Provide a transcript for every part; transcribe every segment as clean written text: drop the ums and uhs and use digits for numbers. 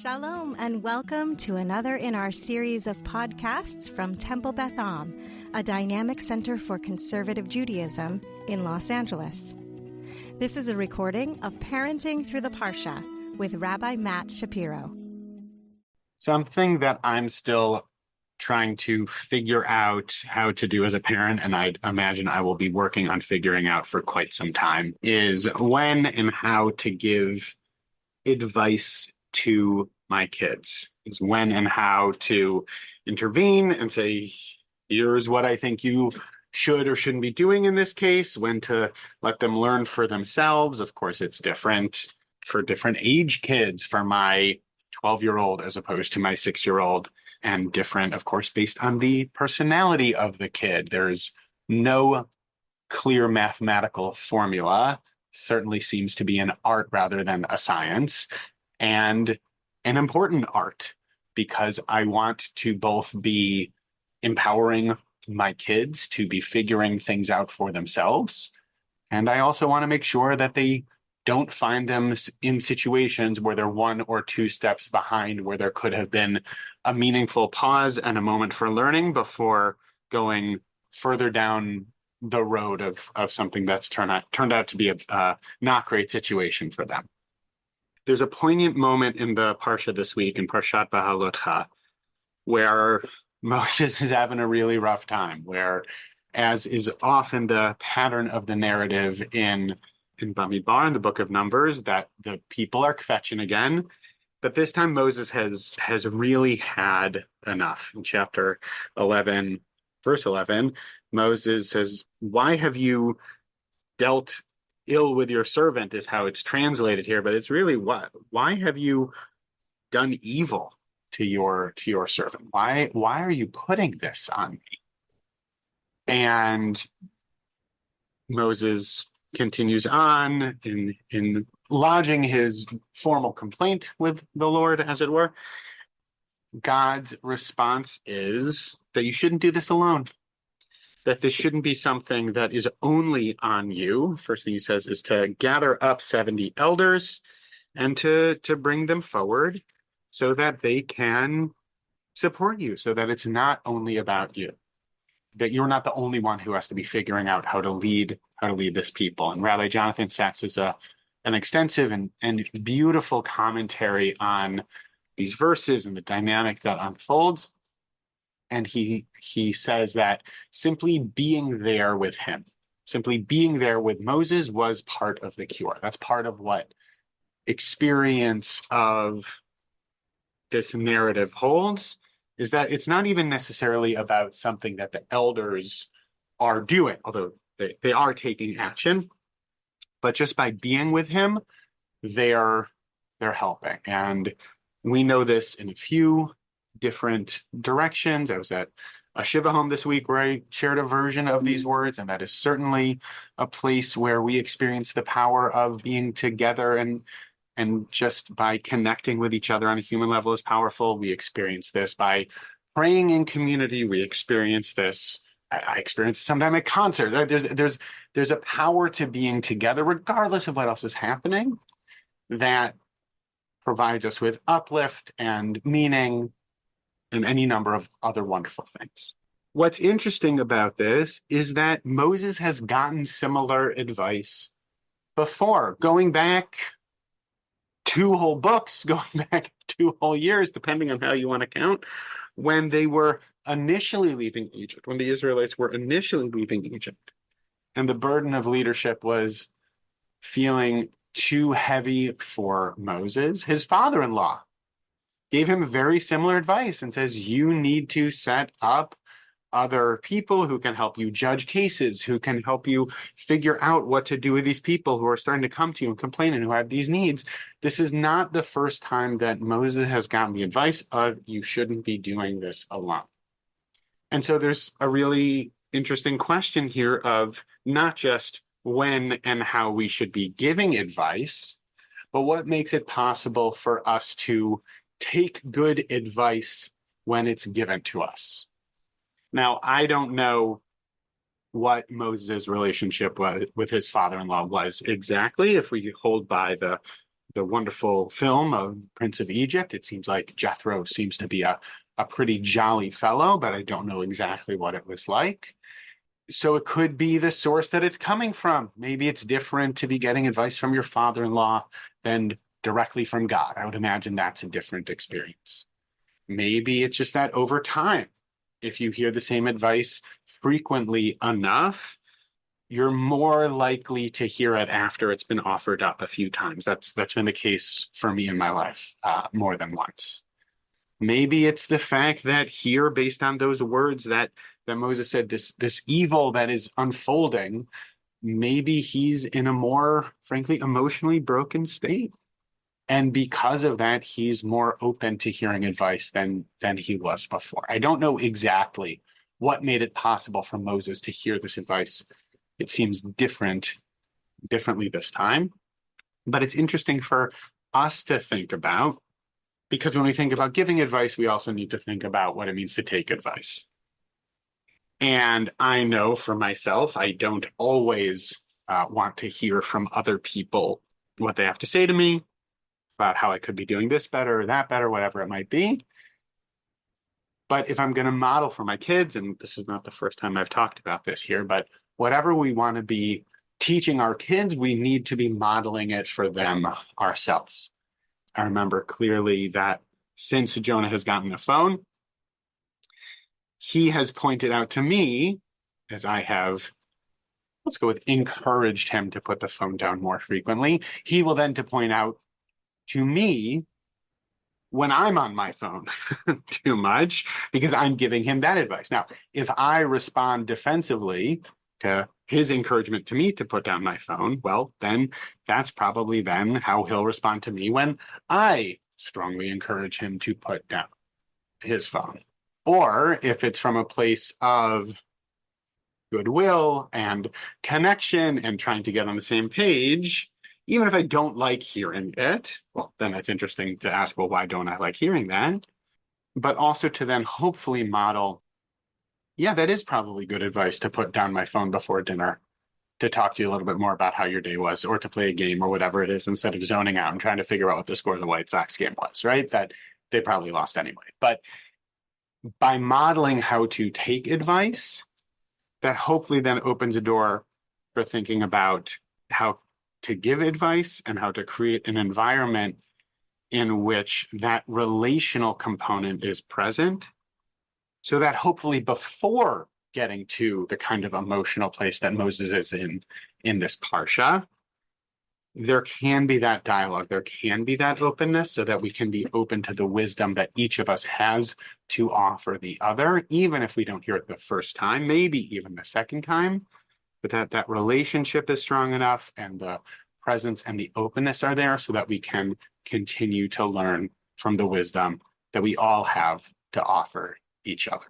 Shalom and welcome to another in our series of podcasts from Temple Beth Am, a dynamic center for conservative Judaism in Los Angeles. This is a recording of Parenting Through the Parsha with Rabbi Matt Shapiro. Something that I'm still trying to figure out how to do as a parent, and I imagine I will be working on figuring out for quite some time, is when and how to give advice to my kids, is when and how to intervene and say, here's what I think you should or shouldn't be doing in this case, when to let them learn for themselves. Of course, it's different for different age kids, for my 12-year-old as opposed to my 6-year-old, and different, of course, based on the personality of the kid. There's no clear mathematical formula. Certainly seems to be an art rather than a science, and an important art, because I want to both be empowering my kids to be figuring things out for themselves, and I also want to make sure that they don't find them in situations where they're one or two steps behind, where there could have been a meaningful pause and a moment for learning before going further down the road of something that's turned out to be a not great situation for them. There's a poignant moment in the Parsha this week, in Parshat Beha'alotcha, where Moses is having a really rough time, where, as is often the pattern of the narrative in Bamidbar, in the book of Numbers, that the people are kvetching again. But this time Moses has really had enough. In chapter 11, verse 11, Moses says, "Why have you dealt ill with your servant," is how it's translated here, but it's really, why have you done evil to your servant? Why are you putting this on me? And Moses continues on in lodging his formal complaint with the Lord, as it were. God's response is that you shouldn't do this alone, that this shouldn't be something that is only on you. First thing he says is to gather up 70 elders and to bring them forward so that they can support you, so that it's not only about you, that you're not the only one who has to be figuring out how to lead this people. And Rabbi Jonathan Sachs is an extensive and beautiful commentary on these verses and the dynamic that unfolds. And he says that simply being there with him, simply being there with Moses, was part of the cure. That's part of what experience of this narrative holds, is that it's not even necessarily about something that the elders are doing, although they are taking action, but just by being with him, they're helping. And we know this in a few different directions. I was at a Shiva home this week where I shared a version of these words, and that is certainly a place where we experience the power of being together, and just by connecting with each other on a human level is powerful. We experience this by praying in community. We experience this. I experience it sometimes at concert. There's a power to being together, regardless of what else is happening, that provides us with uplift and meaning and any number of other wonderful things. What's interesting about this is that Moses has gotten similar advice before, going back 2 whole books, going back 2 whole years, depending on how you want to count, when they were initially leaving Egypt, when the Israelites were initially leaving Egypt, and the burden of leadership was feeling too heavy for Moses. His father-in-law gave him very similar advice and says, you need to set up other people who can help you judge cases, who can help you figure out what to do with these people who are starting to come to you and complain and who have these needs. This is not the first time that Moses has gotten the advice of, you shouldn't be doing this alone. And so there's a really interesting question here of not just when and how we should be giving advice, but what makes it possible for us to take good advice when it's given to us. Now, I don't know what Moses' relationship with his father-in-law was exactly, if we hold by the the wonderful film of Prince of Egypt. It seems like Jethro seems to be a pretty jolly fellow, but I don't know exactly what it was like. So it could be the source that it's coming from. Maybe it's different to be getting advice from your father-in-law than directly from God. I would imagine that's a different experience. Maybe it's just that over time, if you hear the same advice frequently enough, you're more likely to hear it after it's been offered up a few times. That's been the case for me in my life more than once. Maybe it's the fact that here, based on those words that Moses said, this evil that is unfolding, maybe he's in a more, frankly, emotionally broken state. And because of that, he's more open to hearing advice than he was before. I don't know exactly what made it possible for Moses to hear this advice. It seems differently this time. But it's interesting for us to think about, because when we think about giving advice, we also need to think about what it means to take advice. And I know for myself, I don't always want to hear from other people what they have to say to me about how I could be doing this better or that better, whatever it might be. But if I'm going to model for my kids, and this is not the first time I've talked about this here, but whatever we want to be teaching our kids, we need to be modeling it for them ourselves. I remember clearly that since Jonah has gotten a phone, he has pointed out to me, as I have, let's go with encouraged him to put the phone down more frequently. He will then to point out to me when I'm on my phone too much, because I'm giving him that advice. Now, if I respond defensively to his encouragement to me to put down my phone, well, then that's probably then how he'll respond to me when I strongly encourage him to put down his phone. Or if it's from a place of goodwill and connection and trying to get on the same page, even if I don't like hearing it, well, then it's interesting to ask, well, why don't I like hearing that? But also to then hopefully model, yeah, that is probably good advice to put down my phone before dinner, to talk to you a little bit more about how your day was, or to play a game or whatever it is, instead of zoning out and trying to figure out what the score of the White Sox game was, right? That they probably lost anyway. But by modeling how to take advice, that hopefully then opens a door for thinking about how to give advice and how to create an environment in which that relational component is present, so that hopefully before getting to the kind of emotional place that Moses is in this Parsha, there can be that dialogue, there can be that openness, so that we can be open to the wisdom that each of us has to offer the other, even if we don't hear it the first time, maybe even the second time, but that relationship is strong enough and the presence and the openness are there, so that we can continue to learn from the wisdom that we all have to offer each other.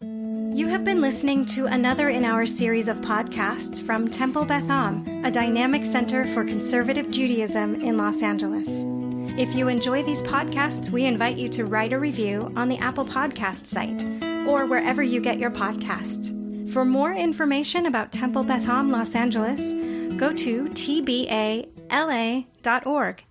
You have been listening to another in our series of podcasts from Temple Beth Am, a dynamic center for conservative Judaism in Los Angeles. If you enjoy these podcasts, we invite you to write a review on the Apple Podcast site or wherever you get your podcasts. For more information about Temple Beth Am Los Angeles, go to tbala.org